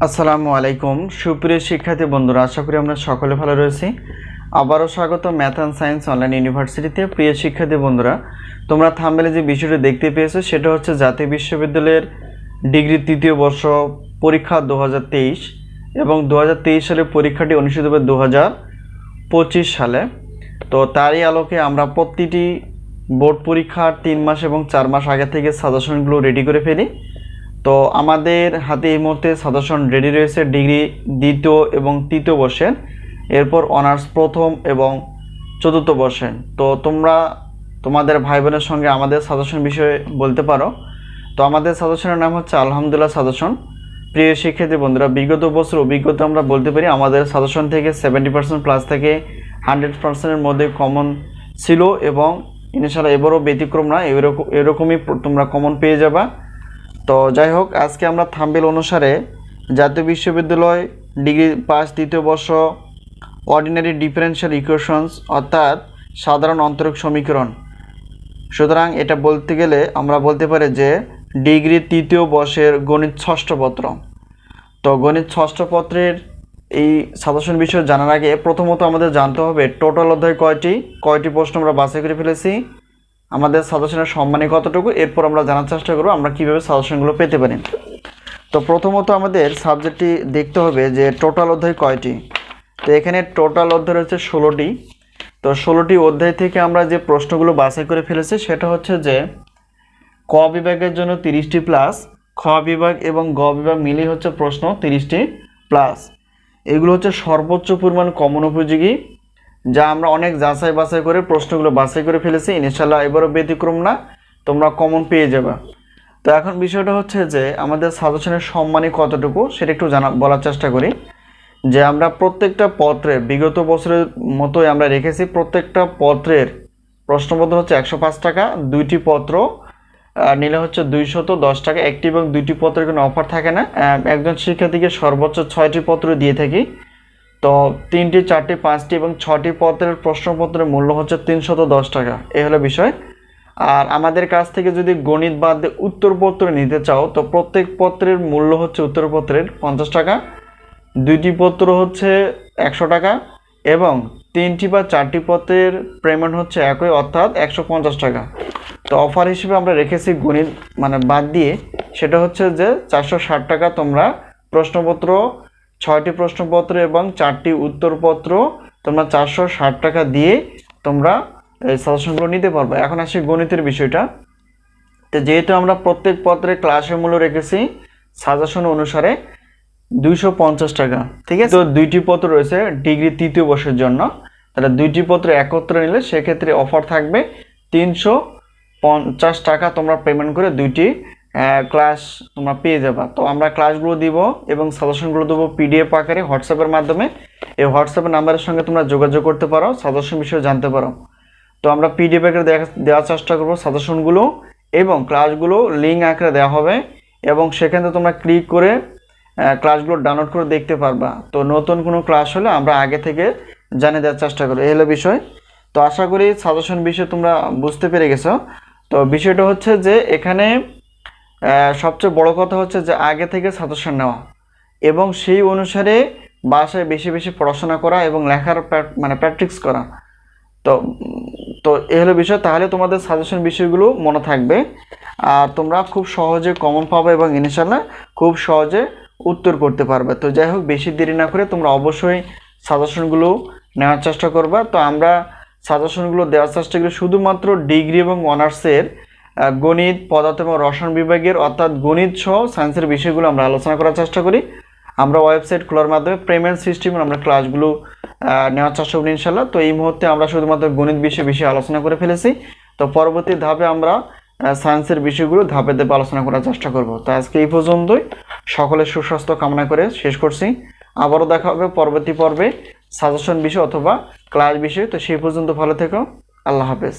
আসসালামু আলাইকুম সুপ্রিয় শিক্ষার্থী বন্ধুরা, আশা করি আমরা সকলে ভালো রয়েছি। আবারও স্বাগত ম্যাথ অ্যান্ড সায়েন্স অনলাইন ইউনিভার্সিটিতে। প্রিয় শিক্ষার্থী বন্ধুরা, তোমরা থাম্বনেলে যে বিষয়টি দেখতে পেয়েছো সেটা হচ্ছে জাতীয় বিশ্ববিদ্যালয়ের ডিগ্রি তৃতীয় বর্ষ পরীক্ষা 2023 এবং 2023 সালের পরীক্ষাটি অনুষ্ঠিত হবে 2025 সালে। তো তারই আলোকে আমরা প্রতিটি বোর্ড পরীক্ষার 3 মাস এবং 4 মাস আগে থেকে সাজেশনগুলো রেডি করে ফেলি। তো আমাদের হাতে এই মুহূর্তে সাজেশন রেডি রয়েছে ডিগ্রি দ্বিতীয় এবং তৃতীয় বর্ষের, এরপর অনার্স প্রথম এবং চতুর্থ বর্ষের। তো তোমরা তোমাদের ভাই বোনের সঙ্গে আমাদের সাজেশন বিষয়ে বলতে পারো। তো আমাদের সাজেশনের নাম হচ্ছে আলহামদুলিল্লাহ সাজেশন। প্রিয় শিক্ষার্থী বন্ধুরা, বিগত বছর অভিজ্ঞতা আমরা বলতে পারি আমাদের সাজেশন থেকে 70% প্লাস থেকে 100%-এর মধ্যে কমন ছিল এবং ইনশাআল্লাহ এবারও ব্যতিক্রম না, এরকমই তোমরা কমন পেয়ে যাবা। তো যাই হোক, আজকে আমরা থাম্বনেল অনুসারে জাতীয় বিশ্ববিদ্যালয় ডিগ্রি পাস দ্বিতীয় বর্ষ অর্ডিনারি ডিফারেনশিয়াল ইকুয়েশনস অর্থাৎ সাধারণ অন্তরক সমীকরণ। সুতরাং এটা বলতে গেলে আমরা বলতে পারি যে ডিগ্রি তৃতীয় বর্ষের গণিত ষষ্ঠ পত্র। তো গণিত ষষ্ঠ পত্রের এই সাজেশন বিষয় জানার আগে প্রথমত আমাদের জানতে হবে টোটাল অধ্যায় কয়টি প্রশ্ন আমরা বাছাই করে ফেলেছি, আমাদের সাজেশনের সম্মানী কতটুকু, এরপর আমরা জানার চেষ্টা করব আমরা কীভাবে সাজেশনগুলো পেতে পারি। তো প্রথমত আমাদের সাবজেক্টটি দেখতে হবে যে টোটাল অধ্যায় কয়টি। তো এখানে টোটাল অধ্যায় হচ্ছে 16টি। তো 16টি অধ্যায় থেকে আমরা যে প্রশ্নগুলো বাছাই করে ফেলেছি সেটা হচ্ছে যে ক বিভাগের জন্য 30টি প্লাস, খ বিভাগ এবং গ বিভাগ মিলিয়ে হচ্ছে প্রশ্ন 30টি প্লাস। এগুলো হচ্ছে সর্বোচ্চ পরিমাণ কমন উপযোগী, যা আমরা অনেক যাচাই বাছাই করে প্রশ্নগুলো বাছাই করে ফেলেছি। ইনশাআল্লাহ এবারও ব্যতিক্রম না, তোমরা কমন পেয়ে যাবে। তো এখন বিষয়টা হচ্ছে যে আমাদের সাজেশনের সম্মানী কতটুকু সেটা একটু বলার চেষ্টা করি। যে আমরা প্রত্যেকটা পত্রের বিগত বছরের মতোই আমরা রেখেছি, প্রত্যেকটা পত্রের প্রশ্নপত্র হচ্ছে 105 টাকা, 2টি পত্র নিলে হচ্ছে 210 টাকা। একটি এবং 2টি পত্রের কোনো অফার থাকে না। একজন শিক্ষার্থীকে সর্বোচ্চ 6টি পত্র দিয়ে থাকি। তো 3টি 4টি 5টি এবং 6টি পত্রের প্রশ্নপত্রের মূল্য হচ্ছে 310 টাকা। এই হলো বিষয়। আর আমাদের কাছ থেকে যদি গণিত বাদ দিয়ে উত্তরপত্র নিতে চাও তো প্রত্যেক পত্রের মূল্য হচ্ছে উত্তরপত্রের 50 টাকা, 2টি পত্র হচ্ছে 100 টাকা এবং 3টি বা 4টি পত্রের পেমেন্ট হচ্ছে একই অর্থাৎ 150 টাকা। তো অফার হিসেবে আমরা রেখেছি গণিত বাদ দিয়ে, সেটা হচ্ছে যে 460 টাকা। তোমরা প্রশ্নপত্র 6টি প্রশ্নপত্র এবং 4টি উত্তরপত্র তোমরা 460 টাকা দিয়ে তোমরা এই সাজেশনগুলো নিতে পারবে। এখন আসি গণিতের বিষয়টা। তো যেহেতু আমরা প্রত্যেক পত্রের ক্লাসের মূল্য রেখেছি সাজেশন অনুসারে 250 টাকা, ঠিক আছে। তো 2টি পত্র রয়েছে ডিগ্রি তৃতীয় বর্ষের জন্য, তাহলে 2টি পত্র একত্রে নিলে সেক্ষেত্রে অফার থাকবে 350 টাকা। তোমরা পেমেন্ট করে 2টি ক্লাস তোমরা পেয়ে যাবা। তো আমরা ক্লাসগুলো দিব এবং সাজেশনগুলো দেবো পিডিএফ আকারে হোয়াটসঅ্যাপের মাধ্যমে। এই হোয়াটসঅ্যাপের নাম্বারের সঙ্গে তোমরা যোগাযোগ করতে পারো, সাজেশন বিষয়ে জানতে পারো। তো আমরা পিডিএফ আকারে দেওয়ার চেষ্টা করবো সাজেশনগুলো এবং ক্লাসগুলো লিঙ্ক আকারে দেওয়া হবে এবং সেখানে তোমরা ক্লিক করে ক্লাসগুলো ডাউনলোড করে দেখতে পারবা। তো নতুন কোনো ক্লাস হলে আমরা আগে থেকে জানিয়ে দেওয়ার চেষ্টা করবো, এই হলো বিষয়। তো আশা করি সাজেশন বিষয়ে তোমরা বুঝতে পেরে গেছো। তো বিষয়টা হচ্ছে যে এখানে সবচেয়ে বড় কথা হচ্ছে যে আগে থেকে সাজেশন নেওয়া এবং সেই অনুসারে বাসায় বেশি বেশি পড়াশোনা করা এবং লেখার প্র্যাকটিস করা। তো তো এই হলো বিষয়। তাহলে তোমাদের সাজেশন বিষয়গুলো মনে থাকবে আর তোমরা খুব সহজে কমন পাবে এবং ইনশাআল্লাহ খুব সহজে উত্তর করতে পারবে। তো যাই হোক, বেশি দেরি না করে তোমরা অবশ্যই সাজেশনগুলো নেওয়ার চেষ্টা করবা। তো আমরা সাজেশনগুলো দেওয়ার চেষ্টা করি শুধুমাত্র ডিগ্রি এবং অনার্সের গণিত, পদার্থ এবং রসায়ন বিভাগের অর্থাৎ গণিত সহ সায়েন্সের বিষয়গুলো আমরা আলোচনা করার চেষ্টা করি। আমরা ওয়েবসাইট খোলার মাধ্যমে পেমেন্ট সিস্টেমে আমরা ক্লাসগুলো নেওয়ার চেষ্টা করি ইনশাআল্লাহ। তো এই মুহূর্তে আমরা শুধুমাত্র গণিত বিষয়ে বেশি আলোচনা করে ফেলেছি। তো পরবর্তী ধাপে আমরা সায়েন্সের বিষয়গুলো ধাপে ধাপে আলোচনা করার চেষ্টা করব। তো আজকে এই পর্যন্তই, সকলের সুস্বাস্থ্য কামনা করে শেষ করছি। আবারও দেখা হবে পরবর্তী পর্বে সাজেশন বিষয় অথবা ক্লাস বিষয়। তো সেই পর্যন্ত ভালো থেকো, আল্লাহ হাফেজ।